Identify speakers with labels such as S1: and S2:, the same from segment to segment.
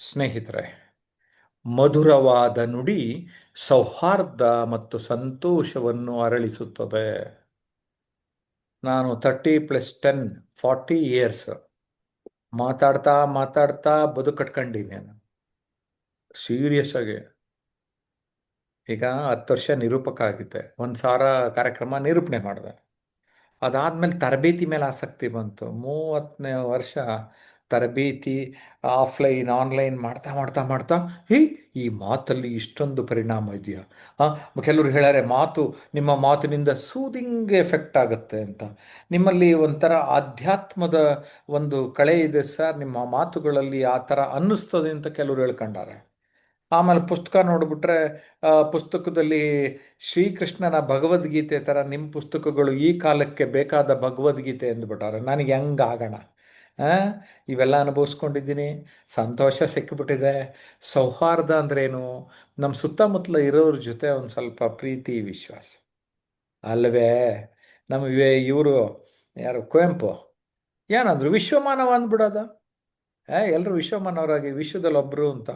S1: ಸ್ನೇಹಿತರೆ, ಮಧುರವಾದ ನುಡಿ ಸೌಹಾರ್ದ ಮತ್ತು ಸಂತೋಷವನ್ನು ಅರಳಿಸುತ್ತದೆ. ನಾನು 30+10 40 ಇಯರ್ಸ್ ಮಾತಾಡ್ತಾ ಮಾತಾಡ್ತಾ ಬದುಕಟ್ಕೊಂಡಿನಿ. ನಾನು ಸೀರಿಯಸ್ ಆಗಿ ಈಗ 10 ವರ್ಷ ನಿರೂಪಕ ಆಗಿದ್ದೆ. 1,000 ಕಾರ್ಯಕ್ರಮ ನಿರೂಪಣೆ ಮಾಡಿದೆ. ಅದಾದ್ಮೇಲೆ ತರಬೇತಿ ಮೇಲೆ ಆಸಕ್ತಿ ಬಂತು. 30ನೇ ವರ್ಷ ತರಬೇತಿ ಆಫ್ಲೈನ್ ಆನ್ಲೈನ್ ಮಾಡ್ತಾ ಮಾಡ್ತಾ ಮಾಡ್ತಾ ಈ ಮಾತಲ್ಲಿ ಇಷ್ಟೊಂದು ಪರಿಣಾಮ ಇದೆಯಾ? ಕೆಲವರು ಹೇಳ್ಯಾರೆ, ನಿಮ್ಮ ಮಾತಿನಿಂದ ಸೂದಿಂಗ್ ಎಫೆಕ್ಟ್ ಆಗುತ್ತೆ ಅಂತ. ನಿಮ್ಮಲ್ಲಿ ಒಂಥರ ಆಧ್ಯಾತ್ಮದ ಒಂದು ಕಳೆ ಇದೆ ಸರ್, ನಿಮ್ಮ ಮಾತುಗಳಲ್ಲಿ ಆ ಥರ ಅನ್ನಿಸ್ತದೆ ಅಂತ ಕೆಲವರು ಹೇಳ್ಕೊಂಡಾರೆ. ಆಮೇಲೆ ಪುಸ್ತಕ ನೋಡಿಬಿಟ್ರೆ ಪುಸ್ತಕದಲ್ಲಿ ಶ್ರೀಕೃಷ್ಣನ ಭಗವದ್ಗೀತೆ ಥರ ನಿಮ್ಮ ಪುಸ್ತಕಗಳು ಈ ಕಾಲಕ್ಕೆ ಬೇಕಾದ ಭಗವದ್ಗೀತೆ ಅಂದ್ಬಿಟ್ಟಾರೆ. ನನಗೆ ಹೆಂಗಾಗೋಣ? ಇವೆಲ್ಲ ಅನುಭವಿಸ್ಕೊಂಡಿದ್ದೀನಿ. ಸಂತೋಷ ಸಿಕ್ಕಿಬಿಟ್ಟಿದೆ. ಸೌಹಾರ್ದ ಅಂದ್ರೇನು? ನಮ್ಮ ಸುತ್ತಮುತ್ತಲ ಇರೋರ ಜೊತೆ ಒಂದು ಸ್ವಲ್ಪ ಪ್ರೀತಿ ವಿಶ್ವಾಸ ಅಲ್ವೇ? ನಮ್ಮ ಇವರು ಯಾರು, ಕುವೆಂಪು ಏನಂದ್ರು? ವಿಶ್ವಮಾನವ ಅಂದ್ಬಿಡೋದ. ಎಲ್ಲರೂ ವಿಶ್ವಮಾನವರಾಗಿ ವಿಶ್ವದಲ್ಲಿ ಒಬ್ಬರು ಅಂತ.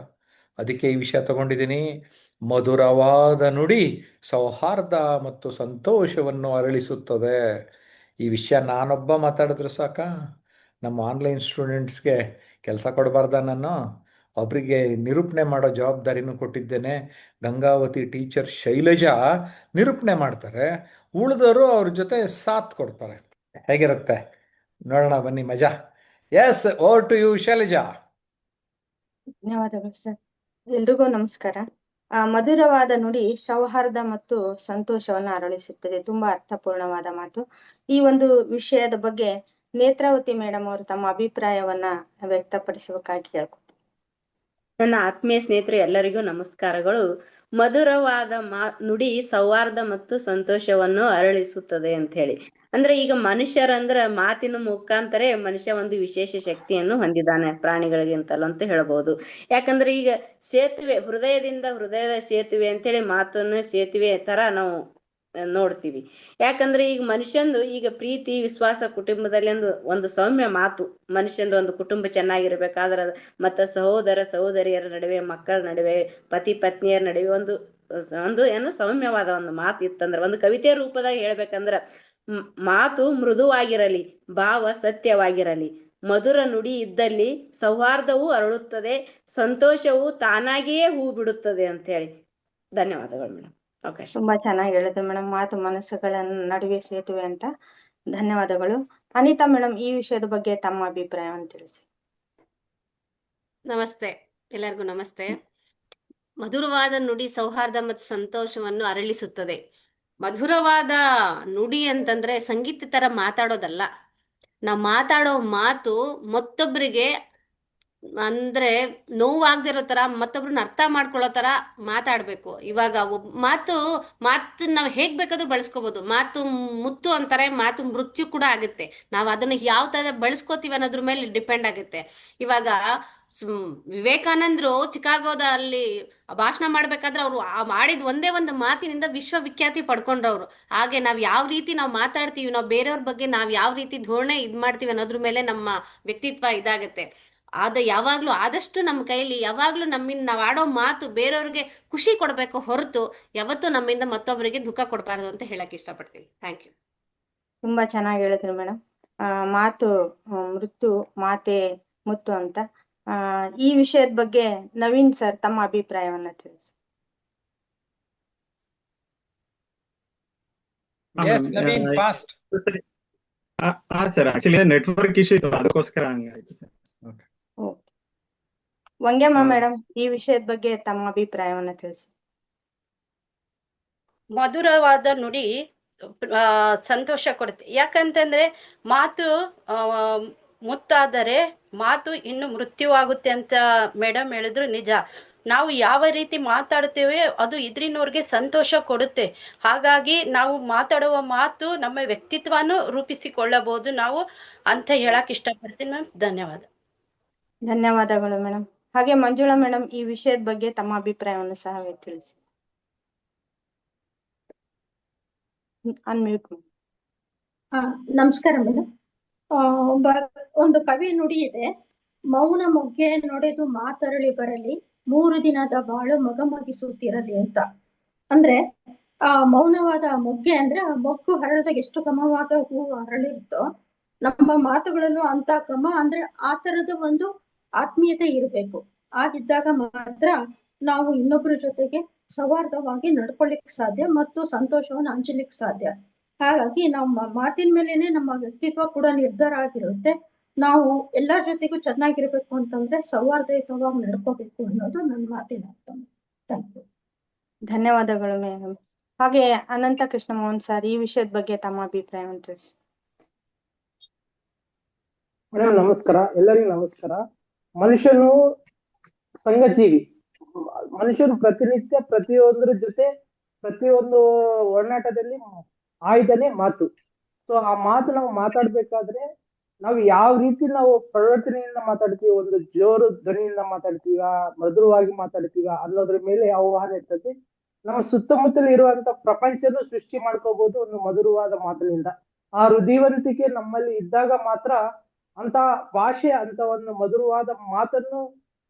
S1: ಅದಕ್ಕೆ ಈ ವಿಷಯ ತಗೊಂಡಿದ್ದೀನಿ. ಮಧುರವಾದ ನುಡಿ ಸೌಹಾರ್ದ ಮತ್ತು ಸಂತೋಷವನ್ನು ಅರಳಿಸುತ್ತದೆ. ಈ ವಿಷಯ ನಾನೊಬ್ಬ ಮಾತಾಡಿದ್ರೆ ಸಾಕ? ನಮ್ಮ ಆನ್ಲೈನ್ ಸ್ಟೂಡೆಂಟ್ಸ್ಗೆ ಕೆಲಸ ಕೊಡಬಾರ್ದ? ನಾನು ಒಬ್ಬರಿಗೆ ನಿರೂಪಣೆ ಮಾಡೋ ಜವಾಬ್ದಾರಿನೂ ಕೊಟ್ಟಿದ್ದೇನೆ. ಗಂಗಾವತಿ ಟೀಚರ್ ಶೈಲಜಾ ನಿರೂಪಣೆ ಮಾಡ್ತಾರೆ, ಉಳಿದವರು ಅವ್ರ ಜೊತೆ ಸಾಥ್ ಕೊಡ್ತಾರೆ. ಹೇಗಿರುತ್ತೆ ನೋಡೋಣ ಬನ್ನಿ, ಮಜಾ. Yes, over to you Shailaja.
S2: ಧನ್ಯವಾದಗಳು ಸರ್. ಎಲ್ರಿಗೂ ನಮಸ್ಕಾರ. ಮಧುರವಾದ ನುಡಿ ಸೌಹಾರ್ದ ಮತ್ತು ಸಂತೋಷವನ್ನು ಅರಳಿಸುತ್ತದೆ. ತುಂಬಾ ಅರ್ಥಪೂರ್ಣವಾದ ಮಾತು. ಈ ಒಂದು ವಿಷಯದ ಬಗ್ಗೆ ನೇತ್ರಾವತಿ ಮೇಡಮ್ ಅವರು ತಮ್ಮ ಅಭಿಪ್ರಾಯವನ್ನ ವ್ಯಕ್ತಪಡಿಸಬೇಕಾಗಿ ಕೇಳ್ಕೊತೀನಿ.
S3: ನನ್ನ ಆತ್ಮೀಯ ಸ್ನೇಹಿತರು ಎಲ್ಲರಿಗೂ ನಮಸ್ಕಾರಗಳು. ಮಧುರವಾದ ನುಡಿ ಸೌಹಾರ್ದ ಮತ್ತು ಸಂತೋಷವನ್ನು ಅರಳಿಸುತ್ತದೆ ಅಂತ ಹೇಳಿ ಅಂದ್ರೆ, ಈಗ ಮನುಷ್ಯರಂದ್ರ ಮಾತಿನ ಮುಖಾಂತರ ಮನುಷ್ಯ ಒಂದು ವಿಶೇಷ ಶಕ್ತಿಯನ್ನು ಹೊಂದಿದ್ದಾನೆ ಪ್ರಾಣಿಗಳಿಗಿಂತಲೂ ಅಂತ ಹೇಳ್ಬೋದು. ಯಾಕಂದ್ರೆ ಈಗ ಸೇತುವೆ, ಹೃದಯದಿಂದ ಹೃದಯದ ಸೇತುವೆ ಅಂತೇಳಿ ಮಾತನ್ನು ಸೇತುವೆ ತರ ನಾವು ನೋಡ್ತೀವಿ. ಯಾಕಂದ್ರೆ ಈಗ ಮನುಷ್ಯಂದು ಈಗ ಪ್ರೀತಿ ವಿಶ್ವಾಸ ಕುಟುಂಬದಲ್ಲಿ ಒಂದು ಸೌಮ್ಯ ಮಾತು. ಮನುಷ್ಯಂದು ಒಂದು ಕುಟುಂಬ ಚೆನ್ನಾಗಿರ್ಬೇಕಾದ್ರೆ ಮತ್ತ ಸಹೋದರ ಸಹೋದರಿಯರ ನಡುವೆ, ಮಕ್ಕಳ ನಡುವೆ, ಪತಿ ಪತ್ನಿಯರ ನಡುವೆ ಒಂದು ಏನು ಸೌಮ್ಯವಾದ ಒಂದು ಮಾತು ಇತ್ತಂದ್ರೆ, ಒಂದು ಕವಿತೆ ರೂಪದಾಗ ಹೇಳ್ಬೇಕಂದ್ರ, ಮಾತು ಮೃದುವಾಗಿರಲಿ, ಭಾವ ಸತ್ಯವಾಗಿರಲಿ, ಮಧುರ ನುಡಿ ಇದ್ದಲ್ಲಿ ಸೌಹಾರ್ದವೂ ಅರಳುತ್ತದೆ, ಸಂತೋಷವು ತಾನಾಗಿಯೇ ಹೂ ಬಿಡುತ್ತದೆ ಅಂತ ಹೇಳಿ. ಧನ್ಯವಾದಗಳು ಮೇಡಮ್ ಅವಕಾಶ.
S2: ತುಂಬಾ ಚೆನ್ನಾಗಿ ಹೇಳಿದ್ರು ಮೇಡಮ್. ಮಾತು ಮನಸ್ಸುಗಳ ನಡುವೆ ಸೇತುವೆ ಅಂತ. ಧನ್ಯವಾದಗಳು. ಅನಿತಾ ಮೇಡಮ್, ಈ ವಿಷಯದ ಬಗ್ಗೆ ತಮ್ಮ ಅಭಿಪ್ರಾಯವನ್ನು ತಿಳಿಸಿ.
S4: ನಮಸ್ತೆ, ಎಲ್ಲರಿಗೂ ನಮಸ್ತೆ. ಮಧುರವಾದ ನುಡಿ ಸೌಹಾರ್ದ ಮತ್ತು ಸಂತೋಷವನ್ನು ಅರಳಿಸುತ್ತದೆ. ಮಧುರವಾದ ನುಡಿ ಅಂತಂದ್ರೆ ಸಂಗೀತ ತರ ಮಾತಾಡೋದಲ್ಲ. ನಾವು ಮಾತಾಡೋ ಮಾತು ಮತ್ತೊಬ್ಬರಿಗೆ ಅಂದ್ರೆ ನೋವಾಗದಿರೋ ತರ, ಮತ್ತೊಬ್ರನ್ನ ಅರ್ಥ ಮಾಡ್ಕೊಳ್ಳೋ ತರ ಮಾತಾಡ್ಬೇಕು. ಇವಾಗ ಮಾತು ನಾವ್ ಹೇಗ್ ಬೇಕಾದ್ರೂ ಬಳಸ್ಕೋಬಹುದು. ಮಾತು ಮುತ್ತು ಅಂತಾರೆ, ಮಾತು ಮೃತ್ಯು ಕೂಡ ಆಗುತ್ತೆ. ನಾವ್ ಅದನ್ನ ಯಾವ ತರ ಬಳಸ್ಕೋತೀವಿ ಅನ್ನೋದ್ರ ಮೇಲೆ ಡಿಪೆಂಡ್ ಆಗುತ್ತೆ. ಇವಾಗ ವಿವೇಕಾನಂದರು ಚಿಕಾಗೋದಲ್ಲಿ ಭಾಷಣ ಮಾಡ್ಬೇಕಾದ್ರೆ ಅವ್ರು ಮಾಡಿದ ಒಂದೇ ಒಂದು ಮಾತಿನಿಂದ ವಿಶ್ವವಿಖ್ಯಾತಿ ಪಡ್ಕೊಂಡ್ರವ್ರು. ಹಾಗೆ ನಾವ್ ಯಾವ ರೀತಿ ನಾವು ಮಾತಾಡ್ತೀವಿ, ನಾವು ಬೇರೆಯವ್ರ ಬಗ್ಗೆ ನಾವ್ ಯಾವ ರೀತಿ ಧೋರಣೆ ಮಾಡ್ತೀವಿ ಅನ್ನೋದ್ರ ಮೇಲೆ ನಮ್ಮ ವ್ಯಕ್ತಿತ್ವ ಇದಾಗತ್ತೆ. ಯಾವಾಗ್ಲೂ ಆದಷ್ಟು ನಮ್ಮ ಕೈಲಿ ಯಾವಾಗ್ಲೂ ನಮ್ಮಿಂದ ನಾವ್ ಆಡೋ ಮಾತು ಬೇರೆಯವ್ರಿಗೆ ಖುಷಿ ಕೊಡ್ಬೇಕು ಹೊರತು ಯಾವತ್ತೂ ನಮ್ಮಿಂದ ಮತ್ತೊಬ್ಬರಿಗೆ ದುಃಖ ಕೊಡಬಾರ್ದು ಅಂತ ಹೇಳಕ್ ಇಷ್ಟಪಡ್ತೀನಿ. Thank you.
S2: ತುಂಬಾ ಚೆನ್ನಾಗಿ ಹೇಳಿದ್ರು ಮೇಡಮ್. ಮಾತು ಮೃತ್ಯು, ಮಾತೆ ಮುತ್ತು ಅಂತ. ಈ ವಿಷಯದ ಬಗ್ಗೆ ನವೀನ್ ಸರ್ ತಮ್ಮ ಅಭಿಪ್ರಾಯವನ್ನ ತಿಳಿಸಿ.
S5: ಸರ್, ಆಕ್ಚುಲಿ ನೆಟ್ವರ್ಕ್ ಇಶ್ಯೂ ಇತ್ತು, ಅದಕ್ಕೋಸ್ಕರ ಹಂಗಾಯ್ತು ಸರ್.
S2: ವಂಗ್ಯಮ್ಮ ಮೇಡಮ್, ಈ ವಿಷಯದ ಬಗ್ಗೆ ತಮ್ಮ ಅಭಿಪ್ರಾಯವನ್ನ ತಿಳಿಸಿ.
S6: ಮಧುರವಾದ ನುಡಿ ಸಂತೋಷ ಕೊಡುತ್ತೆ. ಯಾಕಂತಂದ್ರೆ ಮಾತು ಮುತ್ತಾದರೆ ಮಾತು ಇನ್ನು ಮೃತ್ಯುವಾಗುತ್ತೆ ಅಂತ ಮೇಡಮ್ ಹೇಳಿದ್ರು ನಿಜ. ನಾವು ಯಾವ ರೀತಿ ಮಾತಾಡ್ತೇವೆ ಅದು ಇದ್ರಿನವ್ರಿಗೆ ಸಂತೋಷ ಕೊಡುತ್ತೆ. ಹಾಗಾಗಿ ನಾವು ಮಾತಾಡುವ ಮಾತು ನಮ್ಮ ವ್ಯಕ್ತಿತ್ವನು ರೂಪಿಸಿಕೊಳ್ಳಬಹುದು ನಾವು ಅಂತ ಹೇಳಕ್ ಇಷ್ಟಪಡ್ತೀನಿ ಮ್ಯಾಮ್. ಧನ್ಯವಾದ.
S2: ಧನ್ಯವಾದಗಳು ಮೇಡಮ್. ಹಾಗೆ ಮಂಜುಳಾ ಮೇಡಮ್, ಈ ವಿಷಯದ ಬಗ್ಗೆ ತಮ್ಮ ಅಭಿಪ್ರಾಯವನ್ನು ಸಹ ತಿಳಿಸಿ. ಅನ್ಮ್ಯೂಟ್.
S7: ನಮಸ್ಕಾರ ಮೇಡಮ್. ಒಂದು ಕವಿ ನುಡಿ ಇದೆ, ಮೌನ ಮೊಗ್ಗೆ ನುಡಿದು ಮಾತರಳಿ ಬರಲಿ, 3 ದಿನದ ಬಾಳು ಮಗಮಗಿಸುತ್ತಿರಲಿ ಅಂತ. ಅಂದ್ರೆ ಆ ಮೌನವಾದ ಮೊಗ್ಗೆ ಅಂದ್ರೆ ಆ ಮೊಗ್ಗು ಹರಳಿದಾಗ ಎಷ್ಟು ಘಮವಾದ ಹೂವು ಹರಳಿರುತ್ತೋ, ನಮ್ಮ ಮಾತುಗಳಲ್ಲೂ ಅಂತ ಘಮ ಅಂದ್ರೆ ಆ ತರದ ಒಂದು ಆತ್ಮೀಯತೆ ಇರಬೇಕು. ಆಗಿದ್ದಾಗ ಮಾತ್ರ ನಾವು ಇನ್ನೊಬ್ಬರ ಜೊತೆಗೆ ಸೌಹಾರ್ದವಾಗಿ ನಡ್ಕೊಳ್ಳಿಕ್ ಸಾಧ್ಯ ಮತ್ತು ಸಂತೋಷವನ್ನು ಹಂಚಲಿಕ್ ಸಾಧ್ಯ. ಹಾಗಾಗಿ ನಮ್ಮ ಮಾತಿನ ಮೇಲೇನೆ ನಮ್ಮ ವ್ಯಕ್ತಿತ್ವ ಕೂಡ ನಿರ್ಧಾರ ಆಗಿರುತ್ತೆ. ನಾವು ಎಲ್ಲರ ಜೊತೆಗೂ ಚೆನ್ನಾಗಿರ್ಬೇಕು ಅಂತಂದ್ರೆ ಸೌಹಾರ್ದಯುತವಾಗಿ ನಡ್ಕೋಬೇಕು ಅನ್ನೋದು ನನ್ನ ಮಾತಿನ ಅರ್ಥ. Thank you.
S2: ಧನ್ಯವಾದಗಳು ಮೇಡಮ್. ಹಾಗೆ ಅನಂತ ಕೃಷ್ಣ ಮೋಹನ್ ಸರ್, ಈ ವಿಷಯದ ಬಗ್ಗೆ ತಮ್ಮ ಅಭಿಪ್ರಾಯವನ್ನು ತಿಳಿಸಿ.
S8: ಮೇಡಮ್ ನಮಸ್ಕಾರ, ಎಲ್ಲರಿಗೂ ನಮಸ್ಕಾರ. ಮನುಷ್ಯನು ಸಂಘಜೀವಿ. ಮನುಷ್ಯನು ಪ್ರತಿನಿತ್ಯ ಪ್ರತಿಯೊಂದರ ಜೊತೆ ಪ್ರತಿಯೊಂದು ಒಡನಾಟದಲ್ಲಿ ಆಯ್ದನೆ ಮಾತು. ಸೊ ಆ ಮಾತು ನಾವು ಮಾತಾಡ್ಬೇಕಾದ್ರೆ ನಾವು ಯಾವ ರೀತಿ ನಾವು ಪ್ರವರ್ತನೆಯಿಂದ ಮಾತಾಡ್ತೀವಿ, ಒಂದು ಜೋರು ಧ್ವನಿಯಿಂದ ಮಾತಾಡ್ತೀವ, ಮಧುರವಾಗಿ ಮಾತಾಡ್ತೀವ ಅನ್ನೋದ್ರ ಮೇಲೆ ಆಹ್ವಾನ ಇರ್ತದೆ. ನಮ್ಮ ಸುತ್ತಮುತ್ತಲು ಇರುವಂತ ಪ್ರಪಂಚನೂ ಸೃಷ್ಟಿ ಮಾಡ್ಕೋಬಹುದು ಒಂದು ಮಧುರವಾದ ಮಾತಿನಿಂದ. ಆ ಹೃದಯವಂತಿಕೆ ನಮ್ಮಲ್ಲಿ ಇದ್ದಾಗ ಮಾತ್ರ ಅಂತ ಭಾಷೆ, ಅಂತ ಒಂದು ಮಧುರವಾದ ಮಾತನ್ನು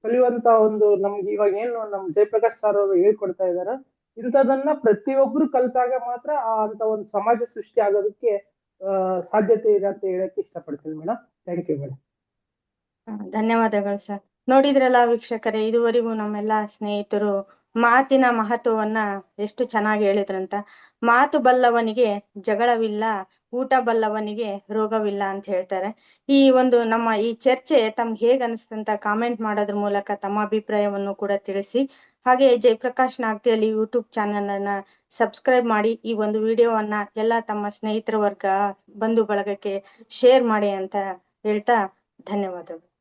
S8: ಕಲಿಯುವಂತ ಒಂದು ನಮ್ಗೆ ಇವಾಗ ಏನು ನಮ್ ಜಯಪ್ರಕಾಶ್ ಸರ್ ಅವರು ಹೇಳ್ಕೊಡ್ತಾ ಇದಾರೆ, ಇಂಥದನ್ನ ಪ್ರತಿಯೊಬ್ರು ಕಲ್ತಾಗ ಮಾತ್ರ ಅಂತ ಒಂದು ಸಮಾಜ ಸೃಷ್ಟಿ ಆಗೋದಕ್ಕೆ ಸಾಧ್ಯತೆ ಇದೆ ಅಂತ ಹೇಳಕ್ ಇಷ್ಟಪಡ್ತೀನಿ ಮೇಡಮ್. Thank you madam.
S2: ಧನ್ಯವಾದಗಳು ಸರ್. ನೋಡಿದ್ರಲ್ಲ ವೀಕ್ಷಕರೇ, ಇದುವರೆಗೂ ನಮ್ಮೆಲ್ಲ ಸ್ನೇಹಿತರು ಮಾತಿನ ಮಹತ್ವವನ್ನ ಎಷ್ಟು ಚೆನ್ನಾಗಿ ಹೇಳಿದ್ರಂತ. ಮಾತು ಬಲ್ಲವನಿಗೆ ಜಗಳವಿಲ್ಲ, ಊಟ ಬಲ್ಲವನಿಗೆ ರೋಗವಿಲ್ಲ ಅಂತ ಹೇಳ್ತಾರೆ. ಈ ಒಂದು ನಮ್ಮ ಈ ಚರ್ಚೆ ತಮ್ಗೆ ಹೇಗ್ ಅನಿಸ್ತಂತ ಕಾಮೆಂಟ್ ಮಾಡೋದ್ರ ಮೂಲಕ ತಮ್ಮ ಅಭಿಪ್ರಾಯವನ್ನು ಕೂಡ ತಿಳಿಸಿ. ಹಾಗೆ ಜಯಪ್ರಕಾಶ್ ನಾಗ್ತಿಹಳ್ಳಿ ಯೂಟ್ಯೂಬ್ ಚಾನಲ್ ಅನ್ನ ಸಬ್ಸ್ಕ್ರೈಬ್ ಮಾಡಿ ಈ ಒಂದು ವಿಡಿಯೋವನ್ನ ಎಲ್ಲ ತಮ್ಮ ಸ್ನೇಹಿತರ ವರ್ಗ ಬಂಧು ಬಳಗಕ್ಕೆ ಶೇರ್ ಮಾಡಿ ಅಂತ ಹೇಳ್ತಾ ಧನ್ಯವಾದಗಳು.